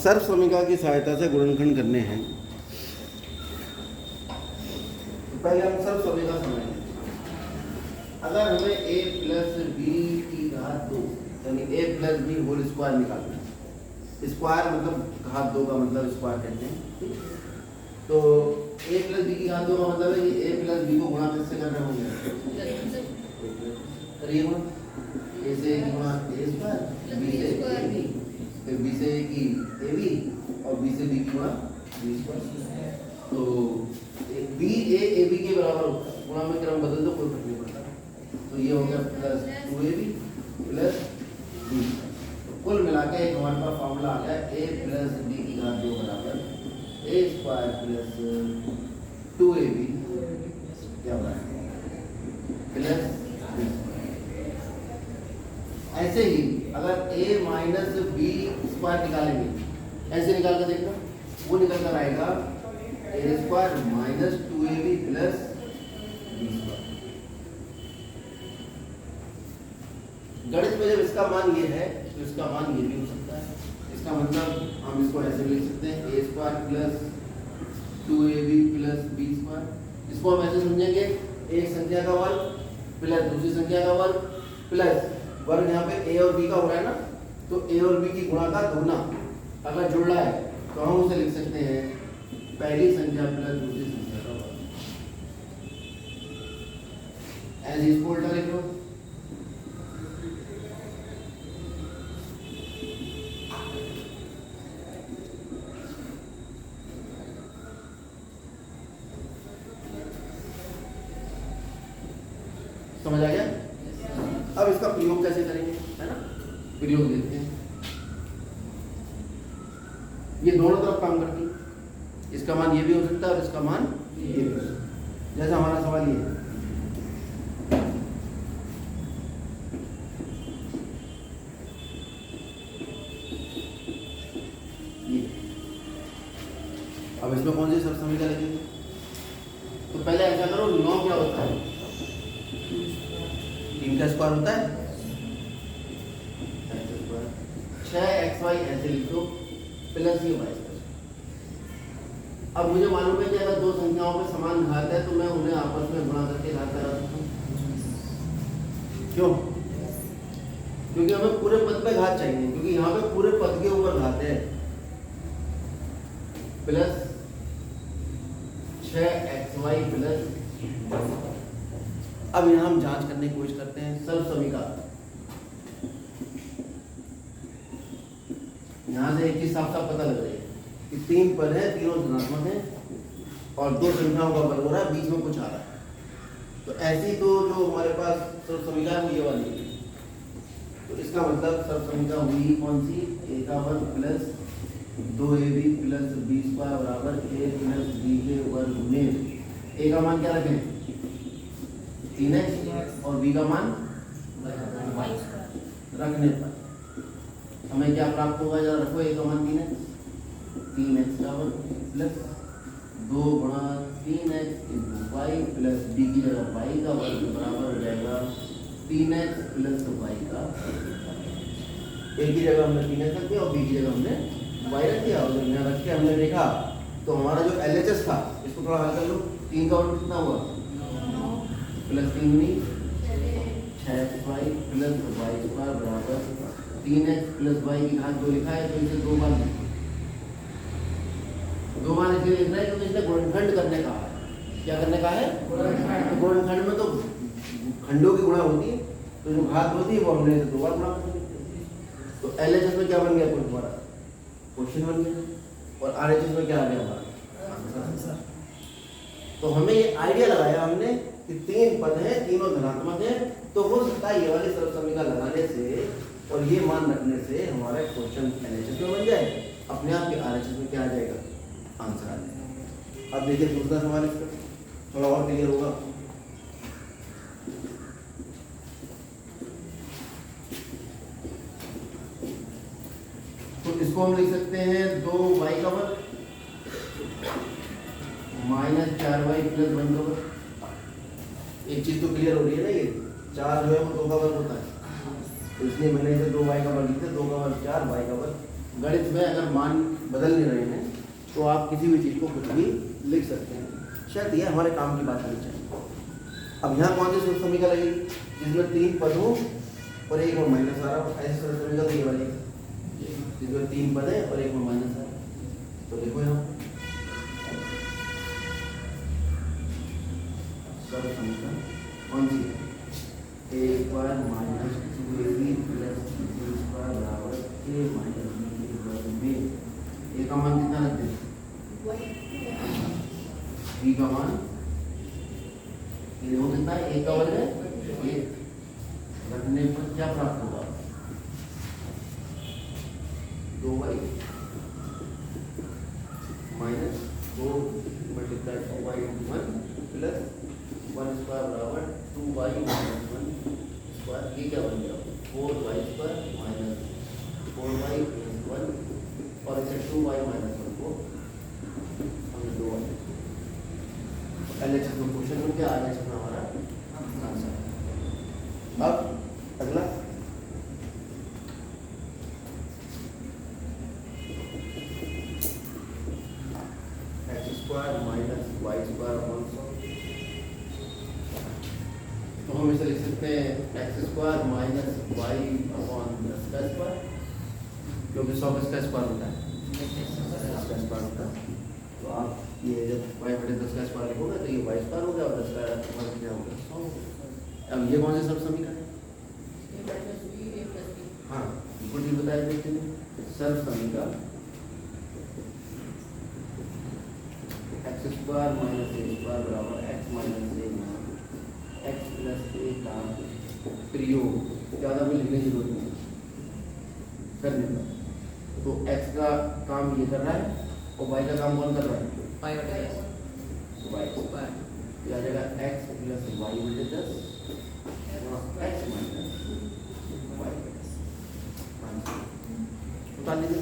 सर्वसमीका की सहायता से गुणनखंड करने हैं। तो पहले हम सर्वसमीका समझेंगे। अगर हमें a प्लस बी की घात 2 यानी a plus b whole square निकालना है, स्क्वायर मतलब घात 2 का मतलब स्क्वायर कहते हैं, तो a प्लस बी की घात 2 का मतलब है कि a प्लस बी को गुणा किससे कर रहे होंगे, करिए गुणा a से गुणा a स्क्वायर, b से a b, फिर b से a की a b और b से b की गुणा b स्क्वायर। तो b a b के बराबर होता है, गुणा में क्रम बदल दो कोई फर्क नहीं पड़ता। तो ये हो गया प्लस 2ab प्लस b। तो कुल मिला के एक हमारे पास फॉर्मूला आ गया a प्लस b की घात 2 बराबर a स्क्वायर प्लस 2ab क्या बना प्लस b। ऐसे ही अगर a माइनस बी स्क्वायर निकालेंगे, ऐसे निकाल कर देखना, वो निकल कर आएगा a square minus 2ab plus b square. गणित में जब इसका मान ये है तो इसका मान ये भी हो सकता है। इसका मतलब हम इसको ऐसे लिख सकते हैं a square plus 2ab plus b square. इसको हम ऐसे समझेंगे, एक संख्या का वर्ग प्लस दूसरी संख्या का वर्ग प्लस वर्ग यहाँ पे a और b का हो रहा है ना, तो a और b की गुणा का दोगुना अगर जुड़ रहा है तो हम उसे लिख सकते हैं पहली संख्या प्लस दूसरी संख्या का वर्ग। ऐसे इसको उल्टा लिख लो, समझ आ गया। अब इसका प्रयोग कैसे करेंगे, है ना, प्रयोग देखते हैं। ये दोनों तरफ काम करती है, इसका मान ये भी हो सकता है और इसका मान ये भी हो सकता है। जैसा हमारा सवाल ये है, ये अब इसमें कौन सी सर्वसमीका लिखेंगे। तो पहले ऐसा करो, 9 क्या होता है, 3 का स्क्वायर होता है 6xy ऐसे लिखो प्लस ये y। अब मुझे मालूम है कि अगर दो संख्याओं में समान घात है तो मैं उन्हें आपस में गुणा करके घात करा सकता हूँ। क्यों? क्योंकि हमें पूरे पद पे घात चाहिए, क्योंकि यहाँ पे पूरे पद के ऊपर घात है। Plus 6xy plus. अब यहाँ हम जांच करने की कोशिश करते हैं सर्वसमीका। यहाँ से एक चीज साफ साफ पता लग रही है कि 3 पद है, तीनों धनात्मक हैं और दो संख्याओं का वर्ग हो रहा है, बीच में कुछ आ रहा है। तो ऐसी तो जो हमारे पास सर्वसमीका है वो ये वाली है। तो इसका मतलब सर्वसमीका हुई कौन सी, a का वर्ग plus 2ab plus b square बराबर a प्लस b के वर्ग में a का मान क्या रखें 3x और b का मान रखने पर हमें क्या प्राप्त होगा, जरा रखो, a का मान 3x का वर्ग प्लस 2 गुणा 3x into Y plus b की जगह y का वर्ग बराबर हो जाएगा 3x प्लस y का। a की जगह हमने 3x रख दिया और b की जगह हमने y रख दिया, और जब यहाँ रख के हमने देखा तो हमारा जो LHS था, इसको थोड़ा हल कर लो। 3 का वर्ग कितना हुआ, plus 3 6y plus y square बराबर 3x प्लस y की घात 2 लिखा है, तो इसे 2 बार लिखो। 2 बार इसलिए लिखना है क्योंकि इसने गुणनखंड करने का है। क्या करने का है, तो गुणनखंड में तो खंडों की गुणा होती है, तो जो घात होती है वो हमने इसे 2 बार गुणा कर दिया। तो LHS में क्या बन गया, कुछ हमारा क्वेश्चन बन गया, और RHS में क्या आ गया हमारा आंसर। तो हमें ये आइडिया लगाया हमने कि 3 पद हैं, तीनों धनात्मक हैं, तो हो सकता है ये वाली सर्वसमीका लगाने से और ये मान रखने से हमारा क्वेश्चन LHS में बन जाए, अपने आप के RHS में क्या आ जाएगा, आंसर आ जाएगा। अब देखिए दूसरा सवाल, इसका थोड़ा और क्लियर होगा। तो इसको हम लिख सकते हैं 2y का वर्ग माइनस 4y प्लस 1 का वर्ग। एक चीज तो क्लियर हो रही है ना, ये 4 जो है वो 2 का वर्ग होता है, तो इसलिए मैंने इसे 2y का वर्ग लिखा, 2 का वर्ग 4, y का वर्ग गणित में अगर मान बदल नहीं रहे हैं तो आप किसी भी चीज़ को कुछ भी लिख सकते हैं। शायद ये हमारे काम की बात होनी चाहिए। अब यहाँ कौन सी सूत्र समीकरण लगेगी जिसमें 3 पद हो और एक में माइनस आ रहा हो, ऐसी सूत्र समीकरण तो ये वाली जिसमें 3 पद है और एक में माइनस आ रहा है। तो देखो यहाँ सर्व समीकरण कौन सी है? a square minus 2ab plus b square बराबर a माइनस b के वर्ग में a का मान कितना रखते हैं? b का मान ये कितना है? a का वर्ग है, ये रखने पर क्या प्राप्त होगा? 2y minus 2 multiply 2y into 1 plus 1 square बराबर 2y माइनस 1 स्क्वायर, ये क्या बन गया? 4y square minus 4y plus 1 और इसे 2y माइनस 1 को हमने 2y LHS में क्वेश्चन हो गया, RHS में हमारा आंसर। अब अगला x square minus y square upon 100, तो हम इसे लिख सकते हैं x square minus y upon 10 का स्क्वायर, क्योंकि 100 का स्क्वायर होता है 10 का स्क्वायर होता है। तो आप ये जब y बटे 10 का स्क्वायर लिखोगे तो ये y स्क्वायर हो गया और 10 का वर्ग क्या होगा? 100। अब ये कौन से सब समीकरण है? हाँ बिल्कुल ठीक बताया देखते हैं। सर्व समीकरण x square minus a square बराबर x minus a x plus a का प्रयोग, ज़्यादा भी लिखने की जरूरत नहीं करने का। तो x का काम ये कर रहा है और y का काम कौन कर रहा है? y square. आ जाएगा x प्लस y बटे 10 x माइनस y। उतार लीजिए।